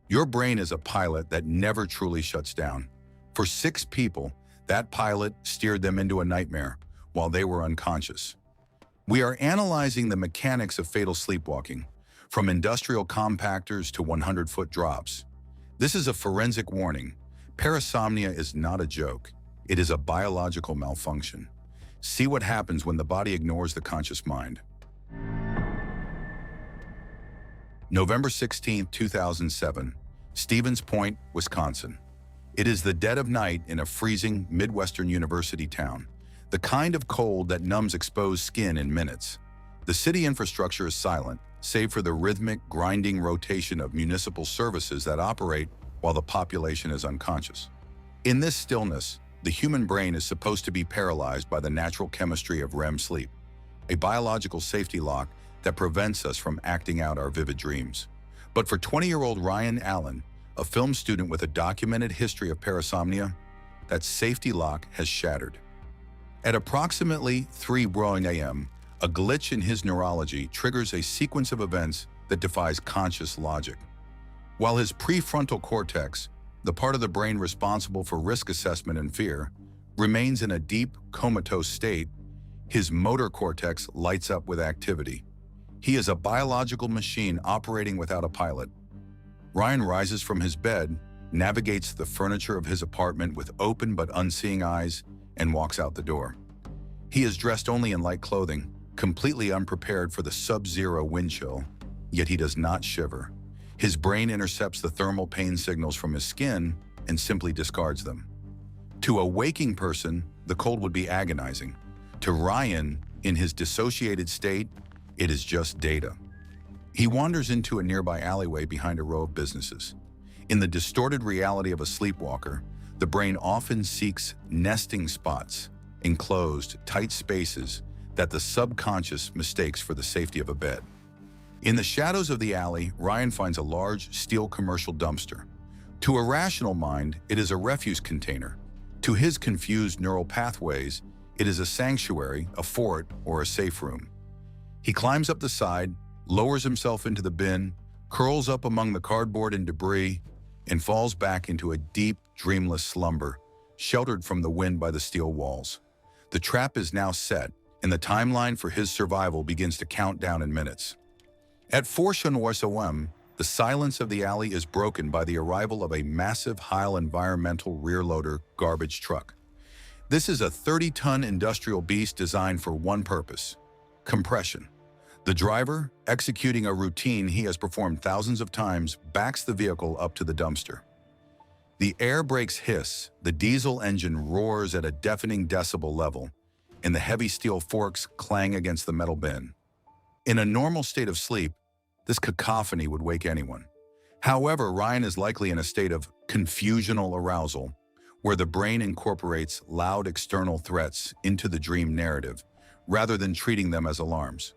Your brain is a pilot that never truly shuts down. For 6 people, that pilot steered them into a nightmare while they were unconscious. We are analyzing the mechanics of fatal sleepwalking, from industrial compactors to 100-foot drops. This is a forensic warning. Parasomnia is not a joke. It is a biological malfunction. See what happens when the body ignores the conscious mind. November 16, 2007, Stevens Point, Wisconsin. It is the dead of night in a freezing Midwestern university town, the kind of cold that numbs exposed skin in minutes. The city infrastructure is silent, save for the rhythmic, grinding rotation of municipal services that operate while the population is unconscious. In this stillness, the human brain is supposed to be paralyzed by the natural chemistry of REM sleep, a biological safety lock that prevents us from acting out our vivid dreams. But for 20-year-old Ryan Allen, a film student with a documented history of parasomnia, that safety lock has shattered. At approximately 3 a.m., a glitch in his neurology triggers a sequence of events that defies conscious logic. While his prefrontal cortex, the part of the brain responsible for risk assessment and fear, remains in a deep, comatose state, his motor cortex lights up with activity. He is a biological machine operating without a pilot. Ryan rises from his bed, navigates the furniture of his apartment with open but unseeing eyes, and walks out the door. He is dressed only in light clothing, completely unprepared for the sub-zero wind chill, yet he does not shiver. His brain intercepts the thermal pain signals from his skin and simply discards them. To a waking person, the cold would be agonizing. To Ryan, in his dissociated state, it is just data. He wanders into a nearby alleyway behind a row of businesses. In the distorted reality of a sleepwalker, the brain often seeks nesting spots, enclosed, tight spaces that the subconscious mistakes for the safety of a bed. In the shadows of the alley, Ryan finds a large steel commercial dumpster. To a rational mind, it is a refuse container. To his confused neural pathways, it is a sanctuary, a fort, or a safe room. He climbs up the side, lowers himself into the bin, curls up among the cardboard and debris, and falls back into a deep, dreamless slumber, sheltered from the wind by the steel walls. The trap is now set, and the timeline for his survival begins to count down in minutes. At 4 a.m., the silence of the alley is broken by the arrival of a massive Heil environmental rear-loader garbage truck. This is a 30-ton industrial beast designed for one purpose: compression. The driver, executing a routine he has performed thousands of times, backs the vehicle up to the dumpster. The air brakes hiss, the diesel engine roars at a deafening decibel level, and the heavy steel forks clang against the metal bin. In a normal state of sleep, this cacophony would wake anyone. However, Ryan is likely in a state of confusional arousal, where the brain incorporates loud external threats into the dream narrative, rather than treating them as alarms.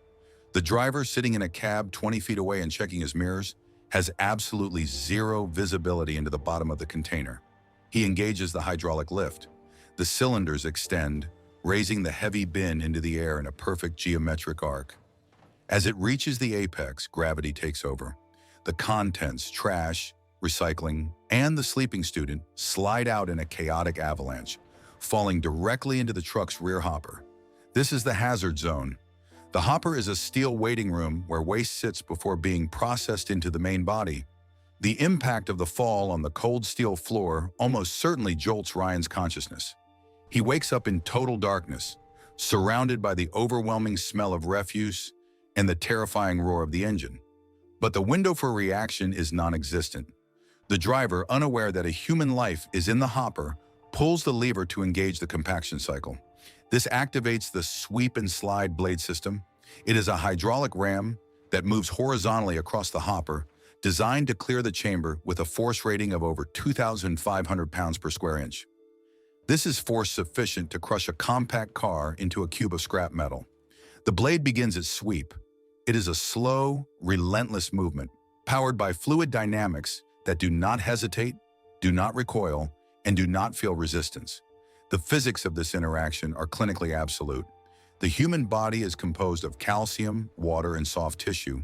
The driver, sitting in a cab 20 feet away and checking his mirrors, has absolutely zero visibility into the bottom of the container. He engages the hydraulic lift. The cylinders extend, raising the heavy bin into the air in a perfect geometric arc. As it reaches the apex, gravity takes over. The contents, trash, recycling, and the sleeping student slide out in a chaotic avalanche, falling directly into the truck's rear hopper. This is the hazard zone. The hopper is a steel waiting room where waste sits before being processed into the main body. The impact of the fall on the cold steel floor almost certainly jolts Ryan's consciousness. He wakes up in total darkness, surrounded by the overwhelming smell of refuse and the terrifying roar of the engine. But the window for reaction is non-existent. The driver, unaware that a human life is in the hopper, pulls the lever to engage the compaction cycle. This activates the sweep and slide blade system. It is a hydraulic ram that moves horizontally across the hopper, designed to clear the chamber with a force rating of over 2,500 pounds per square inch. This is force sufficient to crush a compact car into a cube of scrap metal. The blade begins its sweep. It is a slow, relentless movement, powered by fluid dynamics that do not hesitate, do not recoil, and do not feel resistance. The physics of this interaction are clinically absolute. The human body is composed of calcium, water, and soft tissue.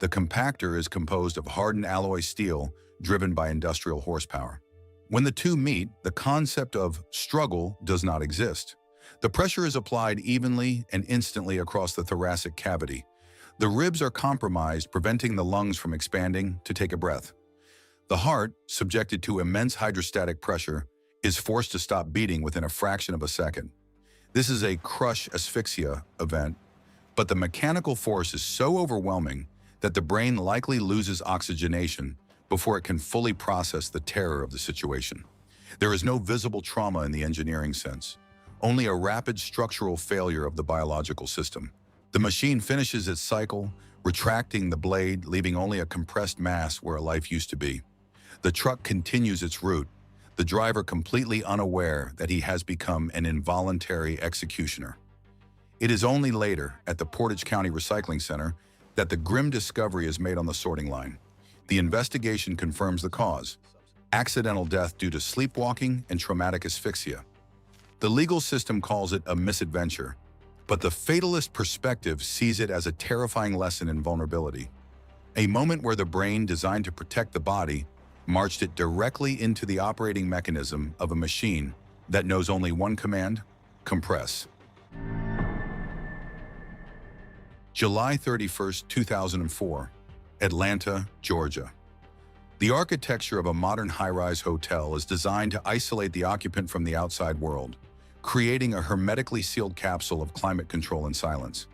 The compactor is composed of hardened alloy steel driven by industrial horsepower. When the two meet, the concept of struggle does not exist. The pressure is applied evenly and instantly across the thoracic cavity. The ribs are compromised, preventing the lungs from expanding to take a breath. The heart, subjected to immense hydrostatic pressure, is forced to stop beating within a fraction of a second. This is a crush asphyxia event, but the mechanical force is so overwhelming that the brain likely loses oxygenation before it can fully process the terror of the situation. There is no visible trauma in the engineering sense, only a rapid structural failure of the biological system. The machine finishes its cycle, retracting the blade, leaving only a compressed mass where a life used to be. The truck continues its route, the driver completely unaware that he has become an involuntary executioner. It is only later, at the Portage County Recycling Center, that the grim discovery is made on the sorting line. The investigation confirms the cause: accidental death due to sleepwalking and traumatic asphyxia. The legal system calls it a misadventure, but the fatalist perspective sees it as a terrifying lesson in vulnerability. A moment where the brain, designed to protect the body, marched it directly into the operating mechanism of a machine that knows only one command: compress. July 31st, 2004, Atlanta, Georgia. The architecture of a modern high-rise hotel is designed to isolate the occupant from the outside world, creating a hermetically sealed capsule of climate control and silence.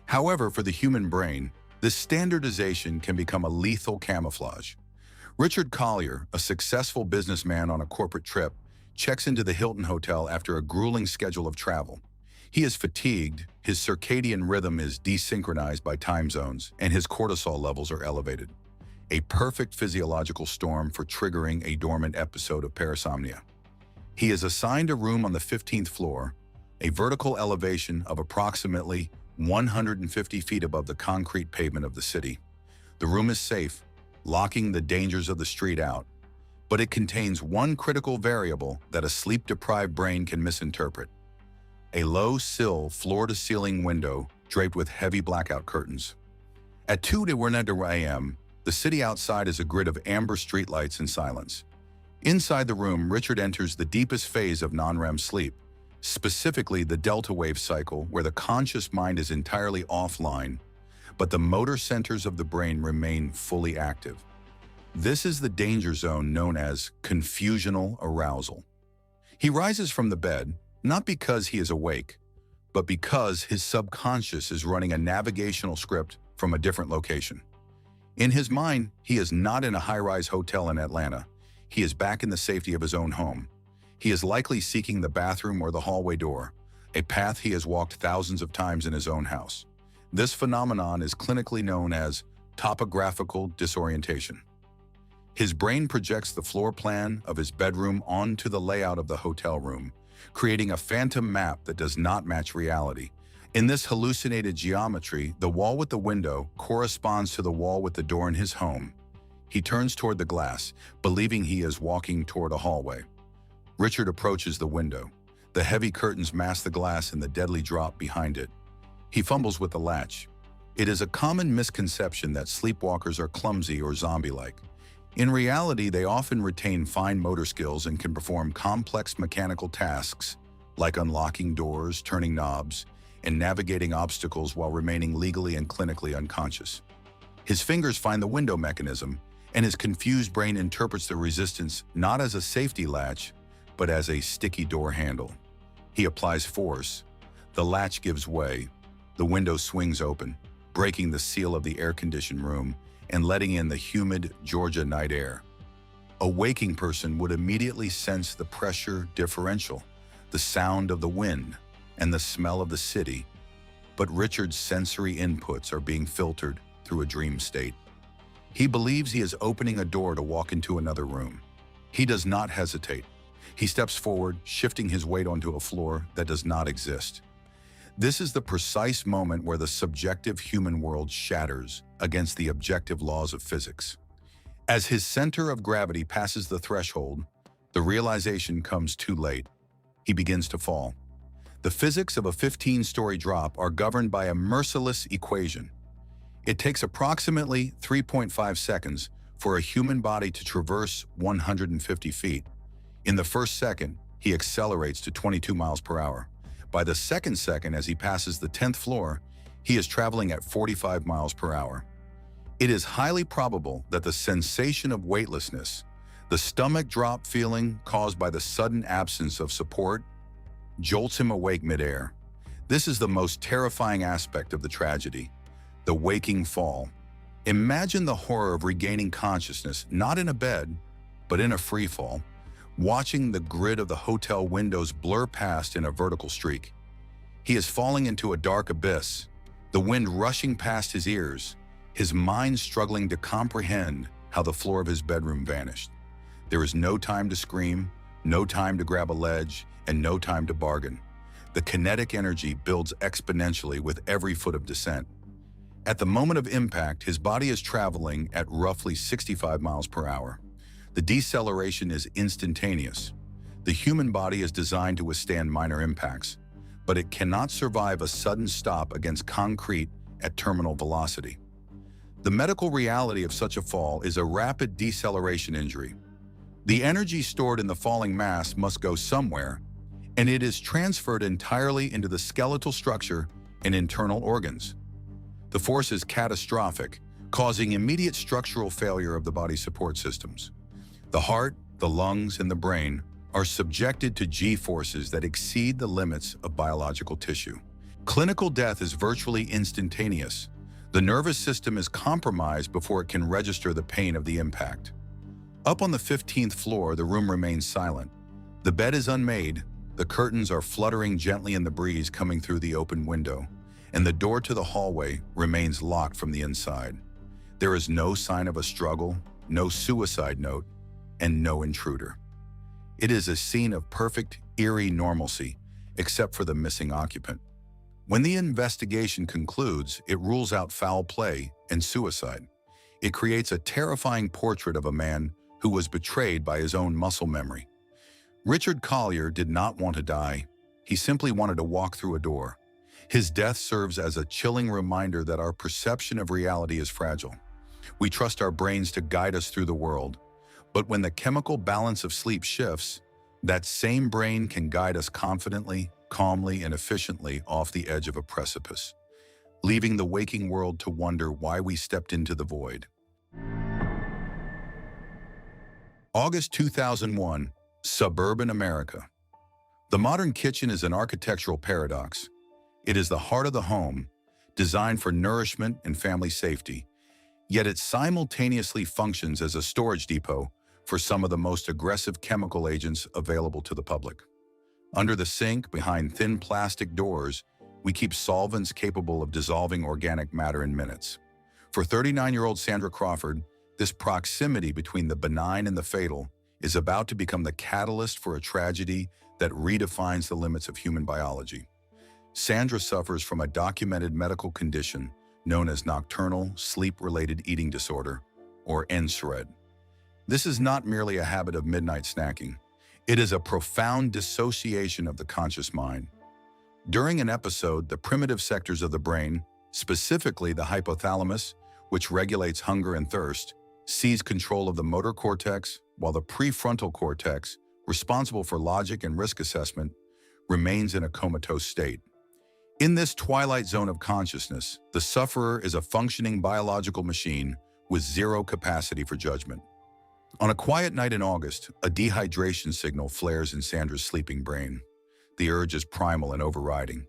However, for the human brain, this standardization can become a lethal camouflage. Richard Collier, a successful businessman on a corporate trip, checks into the Hilton Hotel after a grueling schedule of travel. He is fatigued, his circadian rhythm is desynchronized by time zones, and his cortisol levels are elevated. A perfect physiological storm for triggering a dormant episode of parasomnia. He is assigned a room on the 15th floor, a vertical elevation of approximately 150 feet above the concrete pavement of the city. The room is safe, locking the dangers of the street out, but it contains one critical variable that a sleep-deprived brain can misinterpret: a low-sill, floor-to-ceiling window draped with heavy blackout curtains. At 2:01 a.m., the city outside is a grid of amber streetlights and silence. Inside the room, Richard enters the deepest phase of non-REM sleep, specifically the delta wave cycle, where the conscious mind is entirely offline, but the motor centers of the brain remain fully active. This is the danger zone known as confusional arousal. He rises from the bed, not because he is awake, but because his subconscious is running a navigational script from a different location. In his mind, he is not in a high-rise hotel in Atlanta. He is back in the safety of his own home. He is likely seeking the bathroom or the hallway door, a path he has walked thousands of times in his own house. This phenomenon is clinically known as topographical disorientation. His brain projects the floor plan of his bedroom onto the layout of the hotel room, creating a phantom map that does not match reality. In this hallucinated geometry, the wall with the window corresponds to the wall with the door in his home. He turns toward the glass, believing he is walking toward a hallway. Richard approaches the window. The heavy curtains mask the glass and the deadly drop behind it. He fumbles with the latch. It is a common misconception that sleepwalkers are clumsy or zombie-like. In reality, they often retain fine motor skills and can perform complex mechanical tasks like unlocking doors, turning knobs, and navigating obstacles while remaining legally and clinically unconscious. His fingers find the window mechanism, and his confused brain interprets the resistance not as a safety latch, but as a sticky door handle. He applies force. The latch gives way. The window swings open, breaking the seal of the air-conditioned room and letting in the humid Georgia night air. A waking person would immediately sense the pressure differential, the sound of the wind, and the smell of the city. But Richard's sensory inputs are being filtered through a dream state. He believes he is opening a door to walk into another room. He does not hesitate. He steps forward, shifting his weight onto a floor that does not exist. This is the precise moment where the subjective human world shatters against the objective laws of physics. As his center of gravity passes the threshold, the realization comes too late. He begins to fall. The physics of a 15-story drop are governed by a merciless equation. It takes approximately 3.5 seconds for a human body to traverse 150 feet. In the first second, he accelerates to 22 miles per hour. By the second second, as he passes the 10th floor, he is traveling at 45 miles per hour. It is highly probable that the sensation of weightlessness, the stomach drop feeling caused by the sudden absence of support, jolts him awake midair. This is the most terrifying aspect of the tragedy, the waking fall. Imagine the horror of regaining consciousness, not in a bed, but in a free fall, watching the grid of the hotel windows blur past in a vertical streak. He is falling into a dark abyss, the wind rushing past his ears, his mind struggling to comprehend how the floor of his bedroom vanished. There is no time to scream, no time to grab a ledge, and no time to bargain. The kinetic energy builds exponentially with every foot of descent. At the moment of impact, his body is traveling at roughly 65 miles per hour. The deceleration is instantaneous. The human body is designed to withstand minor impacts, but it cannot survive a sudden stop against concrete at terminal velocity. The medical reality of such a fall is a rapid deceleration injury. The energy stored in the falling mass must go somewhere, and it is transferred entirely into the skeletal structure and internal organs. The force is catastrophic, causing immediate structural failure of the body's support systems. The heart, the lungs, and the brain are subjected to G-forces that exceed the limits of biological tissue. Clinical death is virtually instantaneous. The nervous system is compromised before it can register the pain of the impact. Up on the 15th floor, the room remains silent. The bed is unmade, the curtains are fluttering gently in the breeze coming through the open window, and the door to the hallway remains locked from the inside. There is no sign of a struggle, no suicide note, and no intruder. It is a scene of perfect, eerie normalcy, except for the missing occupant. When the investigation concludes, it rules out foul play and suicide. It creates a terrifying portrait of a man who was betrayed by his own muscle memory. Richard Collier did not want to die. He simply wanted to walk through a door. His death serves as a chilling reminder that our perception of reality is fragile. We trust our brains to guide us through the world. But when the chemical balance of sleep shifts, that same brain can guide us confidently, calmly, and efficiently off the edge of a precipice, leaving the waking world to wonder why we stepped into the void. August 2001, suburban America. The modern kitchen is an architectural paradox. It is the heart of the home, designed for nourishment and family safety, yet it simultaneously functions as a storage depot for some of the most aggressive chemical agents available to the public. Under the sink, behind thin plastic doors, we keep solvents capable of dissolving organic matter in minutes. For 39-year-old Sandra Crawford, this proximity between the benign and the fatal is about to become the catalyst for a tragedy that redefines the limits of human biology. Sandra suffers from a documented medical condition known as nocturnal sleep-related eating disorder, or NSRED. This is not merely a habit of midnight snacking. It is a profound dissociation of the conscious mind. During an episode, the primitive sectors of the brain, specifically the hypothalamus, which regulates hunger and thirst, seize control of the motor cortex, while the prefrontal cortex, responsible for logic and risk assessment, remains in a comatose state. In this twilight zone of consciousness, the sufferer is a functioning biological machine with zero capacity for judgment. On a quiet night in August, a dehydration signal flares in Sandra's sleeping brain. The urge is primal and overriding.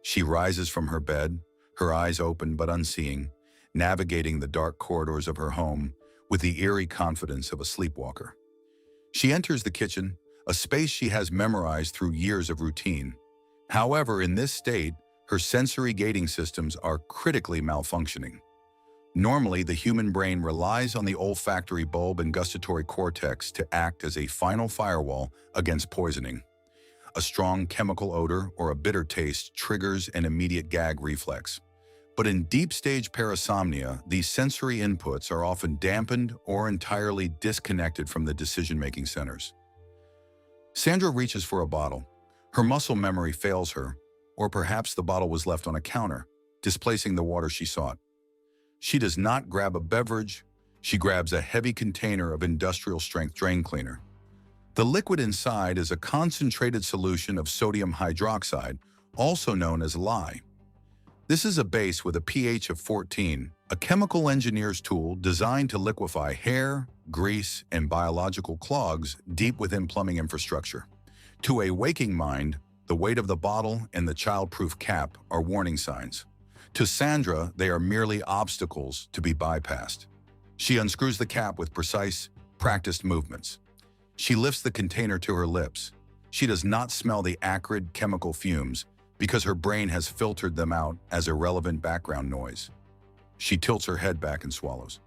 She rises from her bed, her eyes open but unseeing, navigating the dark corridors of her home with the eerie confidence of a sleepwalker. She enters the kitchen, a space she has memorized through years of routine. However, in this state, her sensory gating systems are critically malfunctioning. Normally, the human brain relies on the olfactory bulb and gustatory cortex to act as a final firewall against poisoning. A strong chemical odor or a bitter taste triggers an immediate gag reflex. But in deep-stage parasomnia, these sensory inputs are often dampened or entirely disconnected from the decision-making centers. Sandra reaches for a bottle. Her muscle memory fails her, or perhaps the bottle was left on a counter, displacing the water she sought. She does not grab a beverage, she grabs a heavy container of industrial-strength drain cleaner. The liquid inside is a concentrated solution of sodium hydroxide, also known as lye. This is a base with a pH of 14, a chemical engineer's tool designed to liquefy hair, grease, and biological clogs deep within plumbing infrastructure. To a waking mind, the weight of the bottle and the child-proof cap are warning signs. To Sandra, they are merely obstacles to be bypassed. She unscrews the cap with precise, practiced movements. She lifts the container to her lips. She does not smell the acrid chemical fumes because her brain has filtered them out as irrelevant background noise. She tilts her head back and swallows.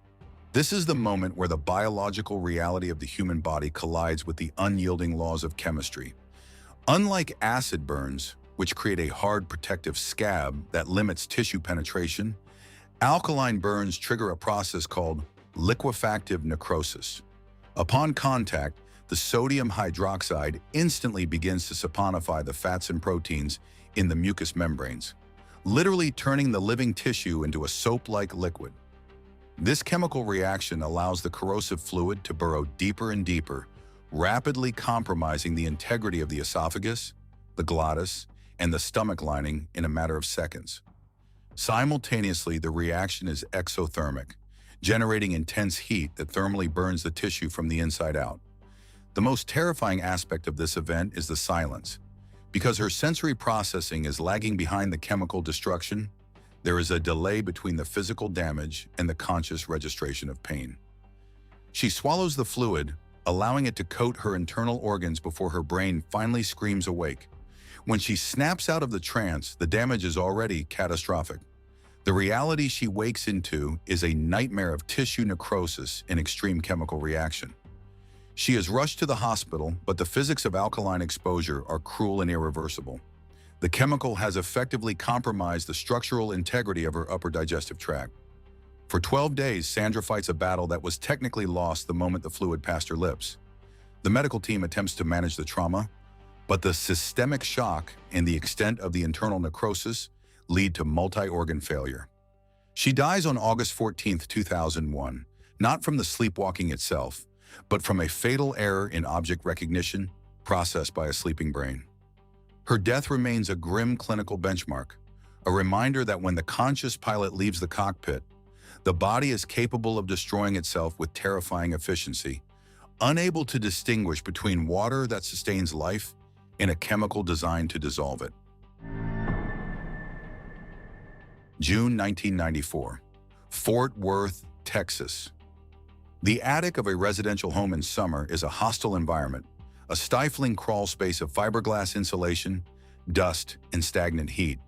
This is the moment where the biological reality of the human body collides with the unyielding laws of chemistry. Unlike acid burns, which create a hard protective scab that limits tissue penetration, alkaline burns trigger a process called liquefactive necrosis. Upon contact, the sodium hydroxide instantly begins to saponify the fats and proteins in the mucous membranes, literally turning the living tissue into a soap-like liquid. This chemical reaction allows the corrosive fluid to burrow deeper and deeper, rapidly compromising the integrity of the esophagus, the glottis, and the stomach lining in a matter of seconds. Simultaneously, the reaction is exothermic, generating intense heat that thermally burns the tissue from the inside out. The most terrifying aspect of this event is the silence. Because her sensory processing is lagging behind the chemical destruction, there is a delay between the physical damage and the conscious registration of pain. She swallows the fluid, allowing it to coat her internal organs before her brain finally screams awake. When she snaps out of the trance, the damage is already catastrophic. The reality she wakes into is a nightmare of tissue necrosis and extreme chemical reaction. She is rushed to the hospital, but the physics of alkaline exposure are cruel and irreversible. The chemical has effectively compromised the structural integrity of her upper digestive tract. For 12 days, Sandra fights a battle that was technically lost the moment the fluid passed her lips. The medical team attempts to manage the trauma, but the systemic shock and the extent of the internal necrosis lead to multi-organ failure. She dies on August 14, 2001, not from the sleepwalking itself, but from a fatal error in object recognition processed by a sleeping brain. Her death remains a grim clinical benchmark, a reminder that when the conscious pilot leaves the cockpit, the body is capable of destroying itself with terrifying efficiency, unable to distinguish between water that sustains life and a chemical designed to dissolve it. June 1994, Fort Worth, Texas. The attic of a residential home in summer is a hostile environment, a stifling crawl space of fiberglass insulation, dust, and stagnant heat.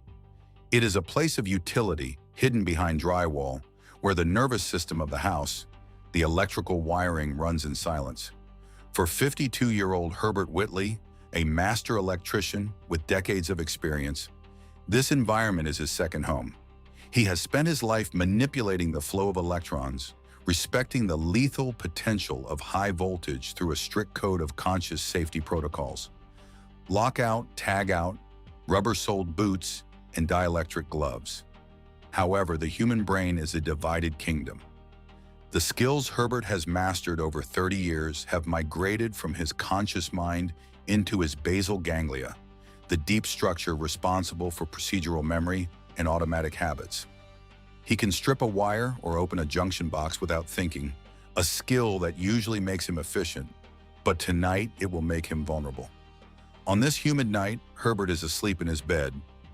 It is a place of utility hidden behind drywall, where the nervous system of the house, the electrical wiring, runs in silence. For 52-year-old Herbert Whitley, a master electrician with decades of experience, this environment is his second home. He has spent his life manipulating the flow of electrons, respecting the lethal potential of high voltage through a strict code of conscious safety protocols. Lockout, tag-out, rubber-soled boots, and dielectric gloves. However, the human brain is a divided kingdom. The skills Herbert has mastered over 30 years have migrated from his conscious mind into his basal ganglia, the deep structure responsible for procedural memory and automatic habits. He can strip a wire or open a junction box without thinking, a skill that usually makes him efficient, but tonight it will make him vulnerable. On this humid night, Herbert is asleep in his bed,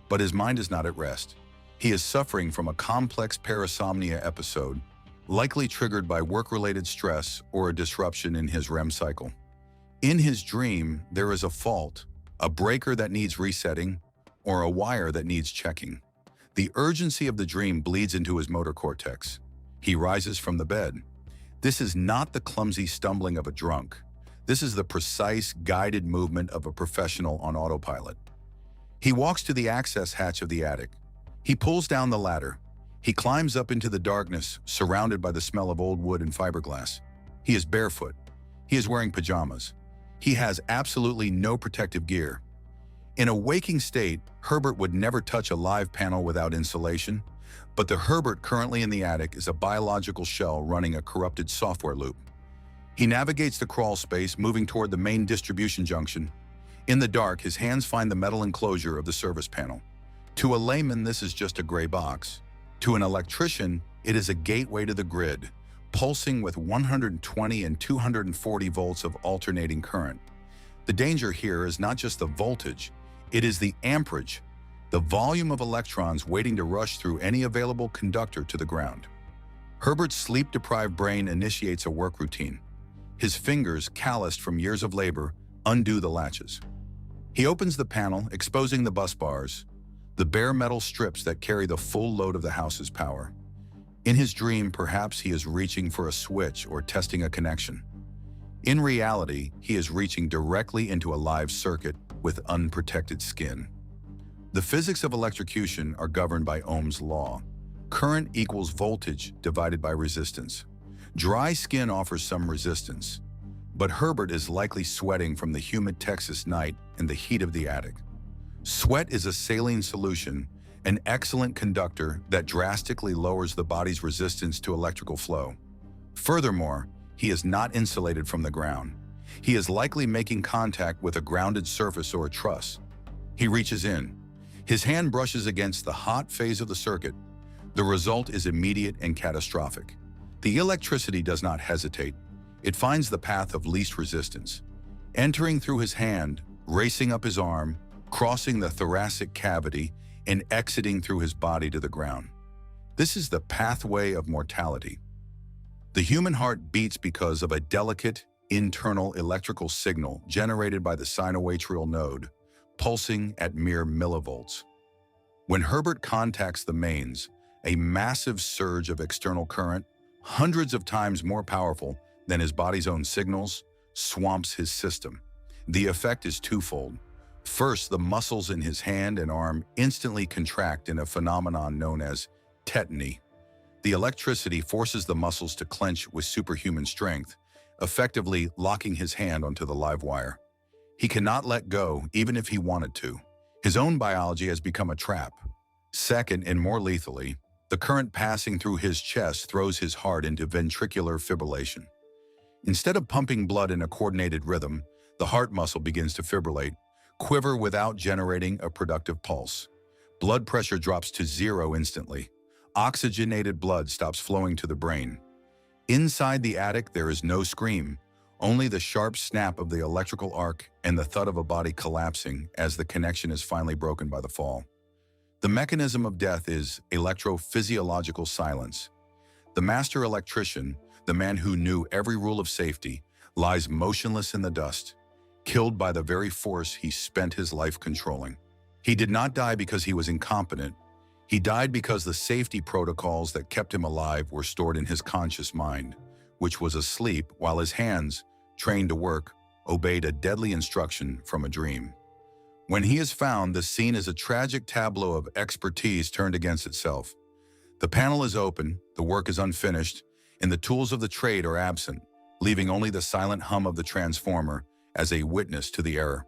but his mind is not at rest. He is suffering from a complex parasomnia episode, likely triggered by work-related stress or a disruption in his REM cycle. In his dream, there is a fault, a breaker that needs resetting, or a wire that needs checking. The urgency of the dream bleeds into his motor cortex. He rises from the bed. This is not the clumsy stumbling of a drunk. This is the precise, guided movement of a professional on autopilot. He walks to the access hatch of the attic. He pulls down the ladder. He climbs up into the darkness, surrounded by the smell of old wood and fiberglass. He is barefoot. He is wearing pajamas. He has absolutely no protective gear. In a waking state, Herbert would never touch a live panel without insulation, But the Herbert currently in the attic is a biological shell running a corrupted software loop. He navigates the crawl space, moving toward the main distribution junction. In the dark, his hands find the metal enclosure of the service panel. To a layman, this is just a gray box. To an electrician, it is a gateway to the grid, pulsing with 120 and 240 volts of alternating current. The danger here is not just the voltage, it is the amperage, the volume of electrons waiting to rush through any available conductor to the ground. Herbert's sleep-deprived brain initiates a work routine. His fingers, calloused from years of labor, undo the latches. He opens the panel, exposing the bus bars, the bare metal strips that carry the full load of the house's power. In his dream, perhaps he is reaching for a switch or testing a connection. In reality, he is reaching directly into a live circuit with unprotected skin. The physics of electrocution are governed by Ohm's law. Current equals voltage divided by resistance. Dry skin offers some resistance, but Herbert is likely sweating from the humid Texas night and the heat of the attic. Sweat is a saline solution, an excellent conductor that drastically lowers the body's resistance to electrical flow. Furthermore, he is not insulated from the ground. He is likely making contact with a grounded surface or a truss. He reaches in. His hand brushes against the hot phase of the circuit. The result is immediate and catastrophic. The electricity does not hesitate. It finds the path of least resistance, entering through his hand, racing up his arm, crossing the thoracic cavity, and exiting through his body to the ground. This is the pathway of mortality. The human heart beats because of a delicate, internal electrical signal generated by the sinoatrial node, pulsing at mere millivolts. When Herbert contacts the mains, a massive surge of external current, hundreds of times more powerful than his body's own signals, swamps his system. The effect is twofold. First, the muscles in his hand and arm instantly contract in a phenomenon known as tetany. The electricity forces the muscles to clench with superhuman strength, effectively locking his hand onto the live wire. He cannot let go, even if he wanted to. His own biology has become a trap. Second, and more lethally, the current passing through his chest throws his heart into ventricular fibrillation. Instead of pumping blood in a coordinated rhythm, the heart muscle begins to fibrillate, quiver without generating a productive pulse. Blood pressure drops to zero instantly. Oxygenated blood stops flowing to the brain. Inside the attic, there is no scream, only the sharp snap of the electrical arc and the thud of a body collapsing as the connection is finally broken by the fall. The mechanism of death is electrophysiological silence. The master electrician, the man who knew every rule of safety, lies motionless in the dust, killed by the very force he spent his life controlling. He did not die because he was incompetent. He died because the safety protocols that kept him alive were stored in his conscious mind, which was asleep while his hands, trained to work, obeyed a deadly instruction from a dream. When he is found, the scene is a tragic tableau of expertise turned against itself. The panel is open, the work is unfinished, and the tools of the trade are absent, leaving only the silent hum of the transformer as a witness to the error.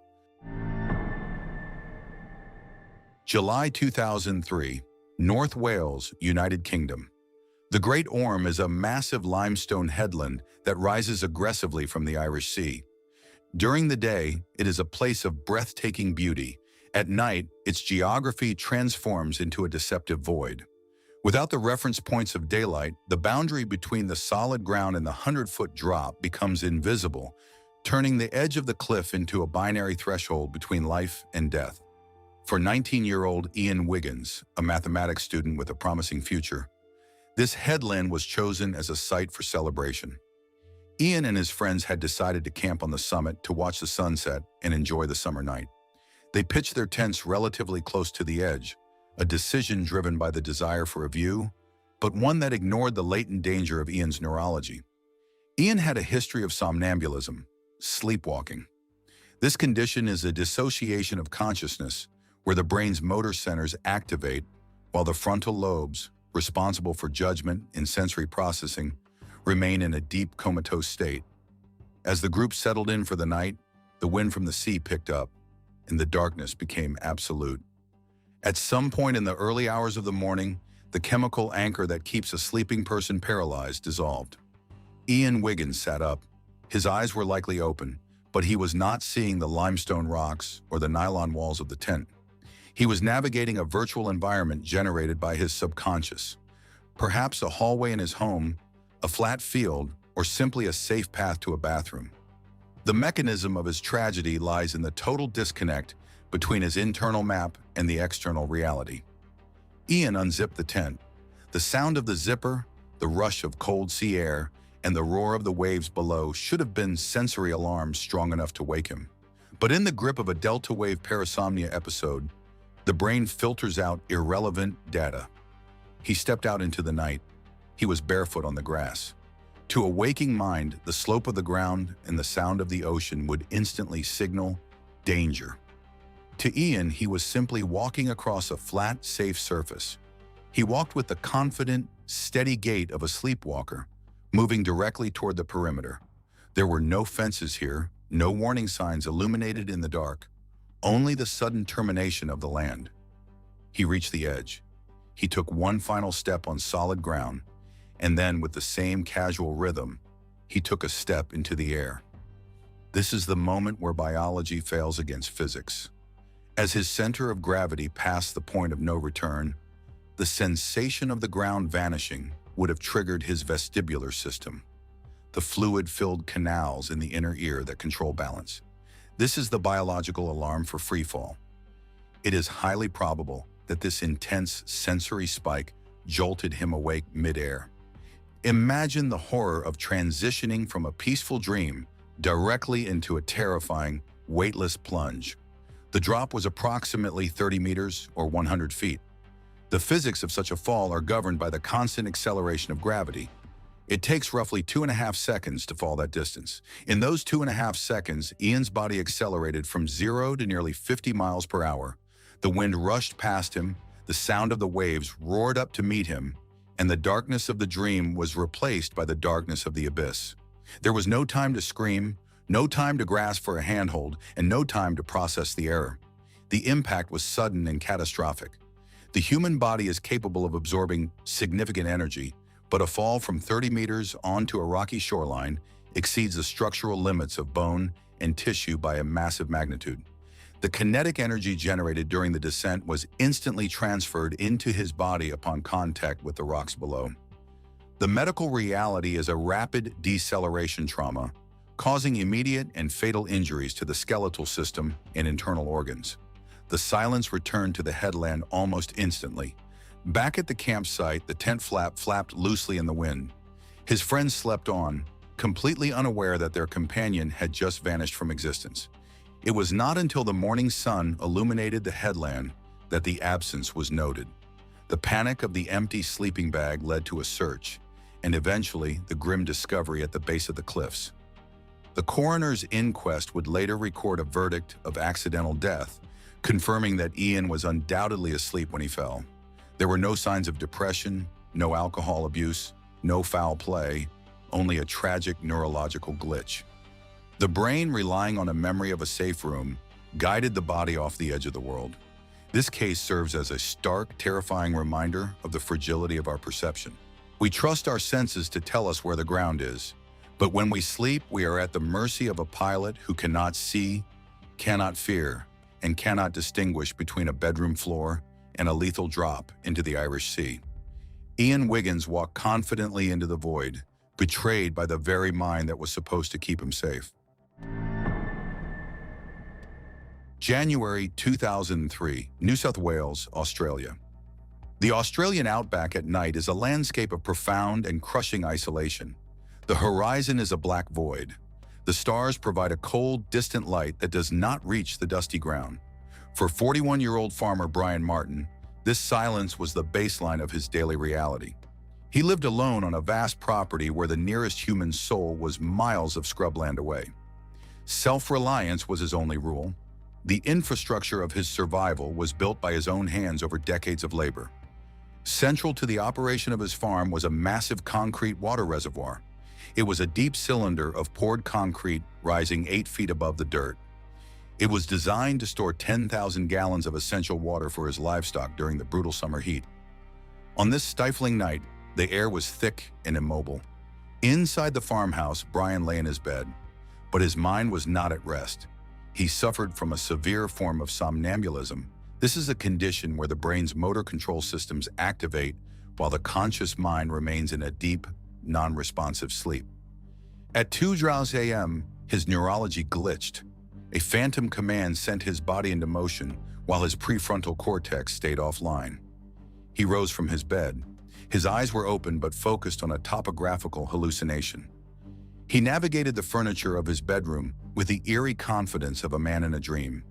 July 2003, North Wales, United Kingdom. The Great Orme is a massive limestone headland that rises aggressively from the Irish Sea. During the day, it is a place of breathtaking beauty. At night, its geography transforms into a deceptive void. Without the reference points of daylight, the boundary between the solid ground and the 100-foot drop becomes invisible, turning the edge of the cliff into a binary threshold between life and death. For 19-year-old Ian Wiggins, a mathematics student with a promising future, this headland was chosen as a site for celebration. Ian and his friends had decided to camp on the summit to watch the sunset and enjoy the summer night. They pitched their tents relatively close to the edge, a decision driven by the desire for a view, but one that ignored the latent danger of Ian's neurology. Ian had a history of somnambulism, sleepwalking. This condition is a dissociation of consciousness where the brain's motor centers activate while the frontal lobes, responsible for judgment and sensory processing, remain in a deep comatose state. As the group settled in for the night, the wind from the sea picked up, and the darkness became absolute. At some point in the early hours of the morning, The chemical anchor that keeps a sleeping person paralyzed dissolved. Ian Wiggins sat up. His eyes were likely open, but he was not seeing the limestone rocks or the nylon walls of the tent. He was navigating a virtual environment generated by his subconscious. Perhaps a hallway in his home, a flat field, or simply a safe path to a bathroom. The mechanism of his tragedy lies in the total disconnect between his internal map and the external reality. Ian unzipped the tent. The sound of the zipper, the rush of cold sea air, and the roar of the waves below should have been sensory alarms strong enough to wake him. But in the grip of a delta wave parasomnia episode, the brain filters out irrelevant data. He stepped out into the night. He was barefoot on the grass. To a waking mind, the slope of the ground and the sound of the ocean would instantly signal danger. To Ian, he was simply walking across a flat, safe surface. He walked with the confident, steady gait of a sleepwalker, moving directly toward the perimeter. There were no fences here, no warning signs illuminated in the dark, only the sudden termination of the land. He reached the edge. He took one final step on solid ground, and then, with the same casual rhythm, he took a step into the air. This is the moment where biology fails against physics. As his center of gravity passed the point of no return, the sensation of the ground vanishing would have triggered his vestibular system, the fluid-filled canals in the inner ear that control balance. This is the biological alarm for freefall. It is highly probable that this intense sensory spike jolted him awake mid-air. Imagine the horror of transitioning from a peaceful dream directly into a terrifying, weightless plunge. The drop was approximately 30 meters or 100 feet. The physics of such a fall are governed by the constant acceleration of gravity. It takes roughly 2.5 seconds to fall that distance. In those 2.5 seconds, Ian's body accelerated from 0 to nearly 50 miles per hour. The wind rushed past him, the sound of the waves roared up to meet him, and the darkness of the dream was replaced by the darkness of the abyss. There was no time to scream, no time to grasp for a handhold, and no time to process the error. The impact was sudden and catastrophic. The human body is capable of absorbing significant energy, but a fall from 30 meters onto a rocky shoreline exceeds the structural limits of bone and tissue by a massive magnitude. The kinetic energy generated during the descent was instantly transferred into his body upon contact with the rocks below. The medical reality is a rapid deceleration trauma, causing immediate and fatal injuries to the skeletal system and internal organs. The silence returned to the headland almost instantly. Back at the campsite, the tent flap flapped loosely in the wind. His friends slept on, completely unaware that their companion had just vanished from existence. It was not until the morning sun illuminated the headland that the absence was noted. The panic of the empty sleeping bag led to a search, and eventually the grim discovery at the base of the cliffs. The coroner's inquest would later record a verdict of accidental death, confirming that Ian was undoubtedly asleep when he fell. There were no signs of depression, no alcohol abuse, no foul play, only a tragic neurological glitch. The brain, relying on a memory of a safe room, guided the body off the edge of the world. This case serves as a stark, terrifying reminder of the fragility of our perception. We trust our senses to tell us where the ground is, but when we sleep, we are at the mercy of a pilot who cannot see, cannot fear, and cannot distinguish between a bedroom floor and a lethal drop into the Irish Sea. Ian Wiggins walked confidently into the void, betrayed by the very mind that was supposed to keep him safe. January 2003, New South Wales, Australia. The Australian outback at night is a landscape of profound and crushing isolation. The horizon is a black void. The stars provide a cold, distant light that does not reach the dusty ground. For 41-year-old farmer Brian Martin, this silence was the baseline of his daily reality. He lived alone on a vast property where the nearest human soul was miles of scrubland away. Self-reliance was his only rule. The infrastructure of his survival was built by his own hands over decades of labor. Central to the operation of his farm was a massive concrete water reservoir. It was a deep cylinder of poured concrete rising 8 feet above the dirt. It was designed to store 10,000 gallons of essential water for his livestock during the brutal summer heat. On this stifling night, the air was thick and immobile. Inside the farmhouse, Brian lay in his bed, but his mind was not at rest. He suffered from a severe form of somnambulism. This is a condition where the brain's motor control systems activate while the conscious mind remains in a deep, non-responsive sleep. At 2:00 a.m., his neurology glitched. A phantom command sent his body into motion while his prefrontal cortex stayed offline. He rose from his bed. His eyes were open but focused on a topographical hallucination. He navigated the furniture of his bedroom with the eerie confidence of a man in a dream.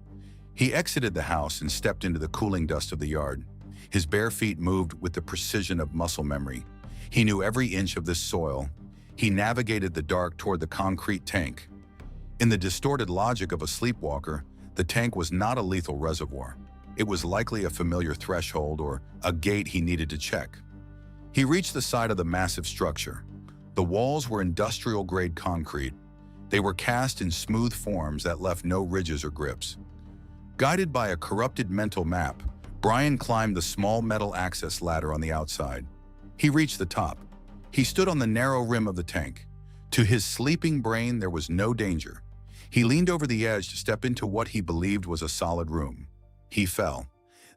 He exited the house and stepped into the cooling dust of the yard. His bare feet moved with the precision of muscle memory. He knew every inch of this soil. He navigated the dark toward the concrete tank. In the distorted logic of a sleepwalker, the tank was not a lethal reservoir. It was likely a familiar threshold or a gate he needed to check. He reached the side of the massive structure. The walls were industrial-grade concrete. They were cast in smooth forms that left no ridges or grips. Guided by a corrupted mental map, Brian climbed the small metal access ladder on the outside. He reached the top. He stood on the narrow rim of the tank. To his sleeping brain, there was no danger. He leaned over the edge to step into what he believed was a solid room. He fell.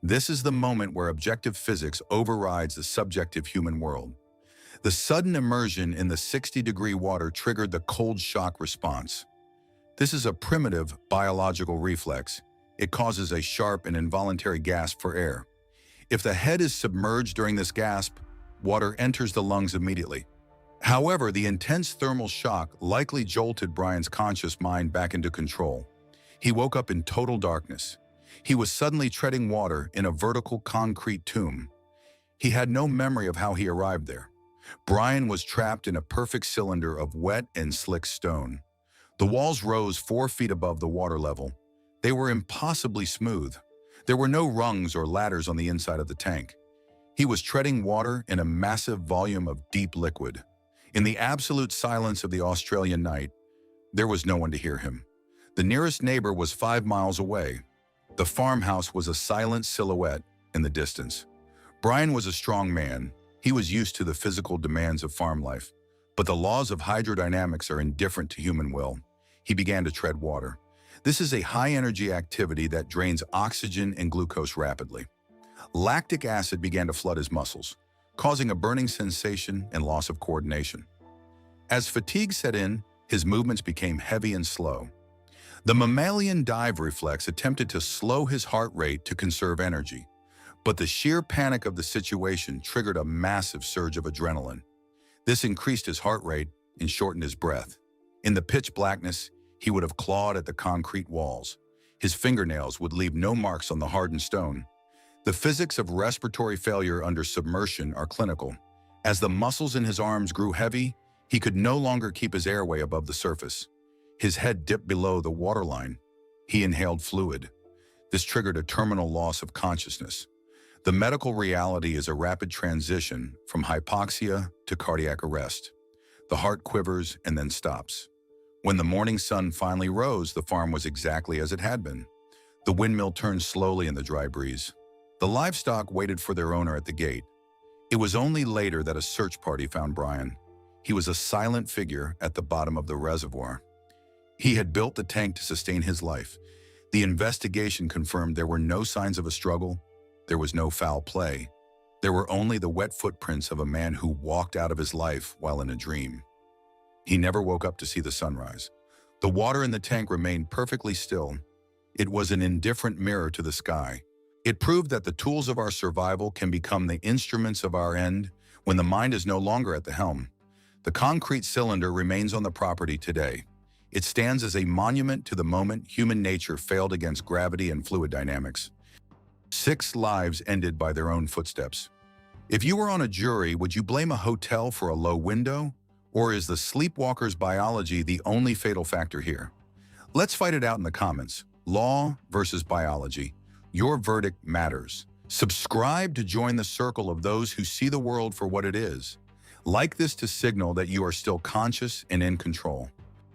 This is the moment where objective physics overrides the subjective human world. The sudden immersion in the 60-degree water triggered the cold shock response. This is a primitive biological reflex. It causes a sharp and involuntary gasp for air. If the head is submerged during this gasp, water enters the lungs immediately. However, the intense thermal shock likely jolted Brian's conscious mind back into control. He woke up in total darkness. He was suddenly treading water in a vertical concrete tomb. He had no memory of how he arrived there. Brian was trapped in a perfect cylinder of wet and slick stone. The walls rose 4 feet above the water level. They were impossibly smooth. There were no rungs or ladders on the inside of the tank. He was treading water in a massive volume of deep liquid. In the absolute silence of the Australian night, there was no one to hear him. The nearest neighbor was 5 miles away. The farmhouse was a silent silhouette in the distance. Brian was a strong man. He was used to the physical demands of farm life, but the laws of hydrodynamics are indifferent to human will. He began to tread water. This is a high-energy activity that drains oxygen and glucose rapidly. Lactic acid began to flood his muscles, causing a burning sensation and loss of coordination. As fatigue set in, his movements became heavy and slow. The mammalian dive reflex attempted to slow his heart rate to conserve energy, but the sheer panic of the situation triggered a massive surge of adrenaline. This increased his heart rate and shortened his breath. In the pitch blackness, he would have clawed at the concrete walls. His fingernails would leave no marks on the hardened stone. The physics of respiratory failure under submersion are clinical. As the muscles in his arms grew heavy, he could no longer keep his airway above the surface. His head dipped below the waterline. He inhaled fluid. This triggered a terminal loss of consciousness. The medical reality is a rapid transition from hypoxia to cardiac arrest. The heart quivers and then stops. When the morning sun finally rose, the farm was exactly as it had been. The windmill turned slowly in the dry breeze. The livestock waited for their owner at the gate. It was only later that a search party found Brian. He was a silent figure at the bottom of the reservoir. He had built the tank to sustain his life. The investigation confirmed there were no signs of a struggle. There was no foul play. There were only the wet footprints of a man who walked out of his life while in a dream. He never woke up to see the sunrise. The water in the tank remained perfectly still. It was an indifferent mirror to the sky. It proved that the tools of our survival can become the instruments of our end when the mind is no longer at the helm. The concrete cylinder remains on the property today. It stands as a monument to the moment human nature failed against gravity and fluid dynamics. 6 lives ended by their own footsteps. If you were on a jury, would you blame a hotel for a low window? Or is the sleepwalker's biology the only fatal factor here? Let's fight it out in the comments. Law versus biology. Your verdict matters. Subscribe to join the circle of those who see the world for what it is. Like this to signal that you are still conscious and in control.